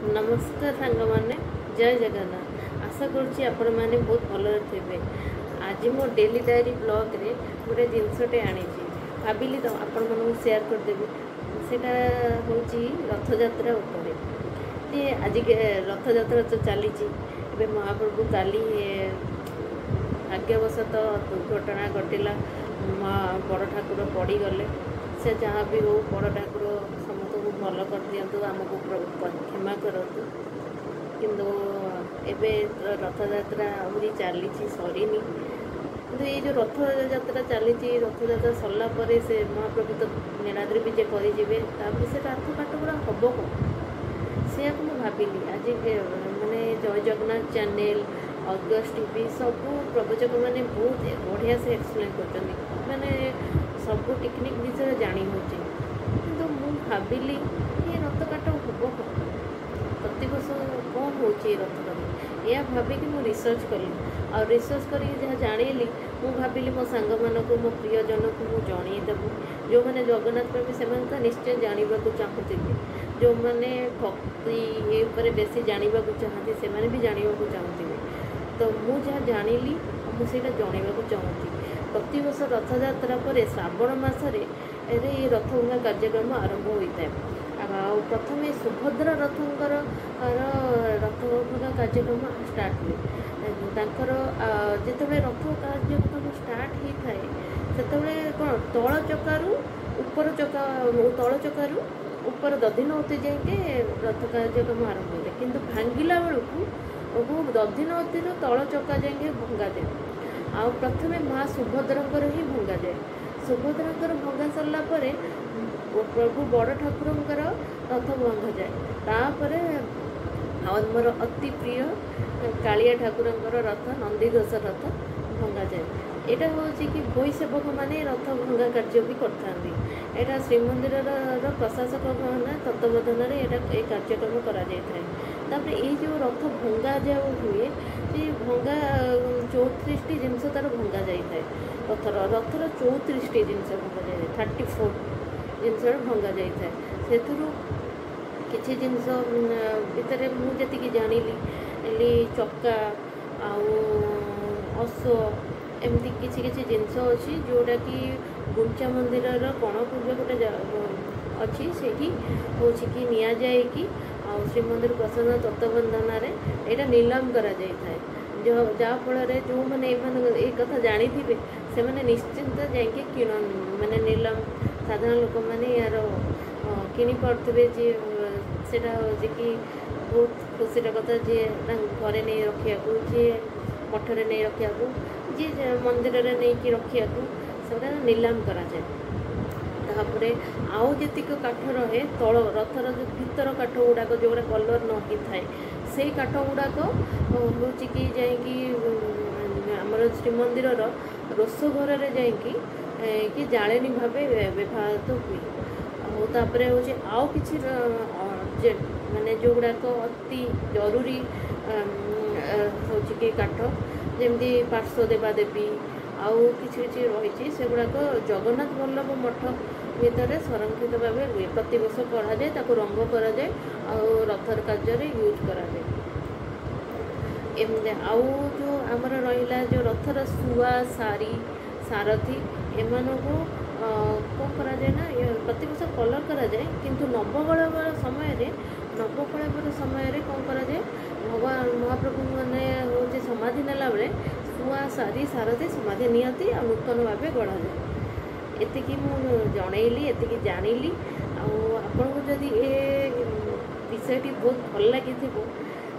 नमस्कार सांग मैंने जय जगन्नाथ। आशा करुँची आपण मैंने बहुत भल थे। आज मो डेली डायरी ब्लॉग रे गोटे जिनसटे आनी भाविली तो आपण मन सेयार करदेवी। सेटा हूँ रथयात्रा उपर आज रथयात्रा तो चली महाप्रभु काली भाग्यवशतः दुर्घटना घटला बड़ ठाकुर पड़गले से जहाँ भी हो बड़ ठाकुर समस्त को भल कर दिंतु आमको क्षमा करतु किंतु एबे रथयात्रा आहरी चली सरनी कि ये जो रथयात्रा चली रथयात्रा सरला से महाप्रभु तो नीलाद्री विजे करे से रातपाट गुड़ा हम कौन से भाविली आज माने जय जगन्नाथ चैनल अगस्ट टीवी सब प्रवचक मैंने बहुत बढ़िया से एक्सप्लेन कर मैंने सब टेक्निक विषय जानी हो कि भाविली ये रथकाट हम कौन प्रति वर्ष कौन हो रथकाट यह भाविकी मुझे रिसर्च कली और रिसर्च कर जहाँ जानी मु भाविली मो सांग मानक मो प्रियजन को मुझे जनईदेबू जो मैंने जगन्नाथ प्रेमी से तो निश्चय जानवा चाहूँगी जो मैंने भक्ति ये बेसी जानवा चाहती से भी जानवा चाहूँगी तो मुझे जहाँ जानी मुझे जनवा चाहूँगी प्रति वर्ष रथयात्रा पर श्रावण मसरे ये रथभंगा कार्यक्रम आरंभ होता है। प्रथम सुभद्रा रथंकर रथभंगा कार्यक्रम स्टार्ट हुए जिते रथ कार्यक्रम स्टार्ट होता है से कौन तल चकारु उपर चका तल चकारु ऊपर दधिनवती जाए रथ कार्यक्रम आरंभ होता है किंतु भांगिला बेलू दधिनवतीर तल चका जाए भंगा जाए आ प्रथम माँ सुभद्रांकर ही भंगा जाए सुभद्रांकर भंगा सरला प्रभु बड़ ठाकुरंकर रथ भंगा जाए तापर आमर अति प्रिय कालिया ठाकुरंकर रथ नंदीघोष रथ भंगा जाए यहाँ हूँ कि भई सेवक मैंने रथ भंगा कार्य भी करता यहाँ श्रीमंदिर प्रशासक तत्वावधान ये कार्यक्रम कर ये जो रथ भंगा जा हुए ये भंगा 34 जिनस तार भंगा जाए रथर 34 जिनस भंगा जाए 34 जिनस भंगा जाए से किसी जिनस भितर मुझे जानी चक्का आश्व एमती किसी किसी जिनस अच्छी जोटा कि गुंचा मंदिर कणपुर गोटे अच्छी से हूँ कि नि जाए कि श्रीमंदिर प्रशासन तत्वावधान यहाँ नीलाम करा जहाँफल जो मैंने ये कथा जानी थे से मैंने निश्चिंत जाकि किण मैंने नीलाम साधारण लोक मैंने यार किपारे जी से कि बहुत खुशी कथा जी घरे नहीं रखा जी मठरे नहीं रखा जी मंदिर में नहीं रखा से नीलाम कराए तापर आउ जीक काठ रहे तल रथर जो भीतर काठ गुड़ाक जो कलर न हो थाए से काठ गुड़ाक हूँ कि आमर श्रीमंदिर रोष घर में जाकि जालेनी भाव व्यवहार हुए तापर हूँ आउ कि माने जो गुड़ाक अति जरूरी हूँ कि काठ जमी पार्श्व देवादेवी आउ कि रही से गुड़ाक जगन्नाथ वल्लभ मठ भितर संरक्षित भाव हुए प्रति वर्ष पढ़ाए रंग कराए रथर कार्य यूज कराए आउ जो आमर रहा जो रथर शुआ सारी सारथी एमान को कौन कराए ना प्रति वर्ष कलर कराए किंतु नवकलेवर समय कौन कराए भगवान महाप्रभु मैंने हूँ समाधि नेला बेले शुआ सारी सारथी समाधि नियति आ नूतन भाव गढ़ा जाए एतिकी मु जनइली एतिकी जानिली आपन को जदि ए विषयटी बहुत भल लगी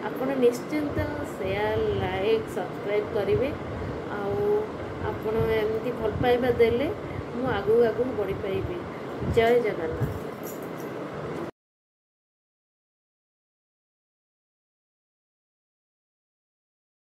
आपन निश्चिंत शेयर लाइक सब्सक्राइब करेंगे आपन एमती भल पाइबा देले मु आगु आगु बढ़ी पाइबी। जय जगन्नाथ।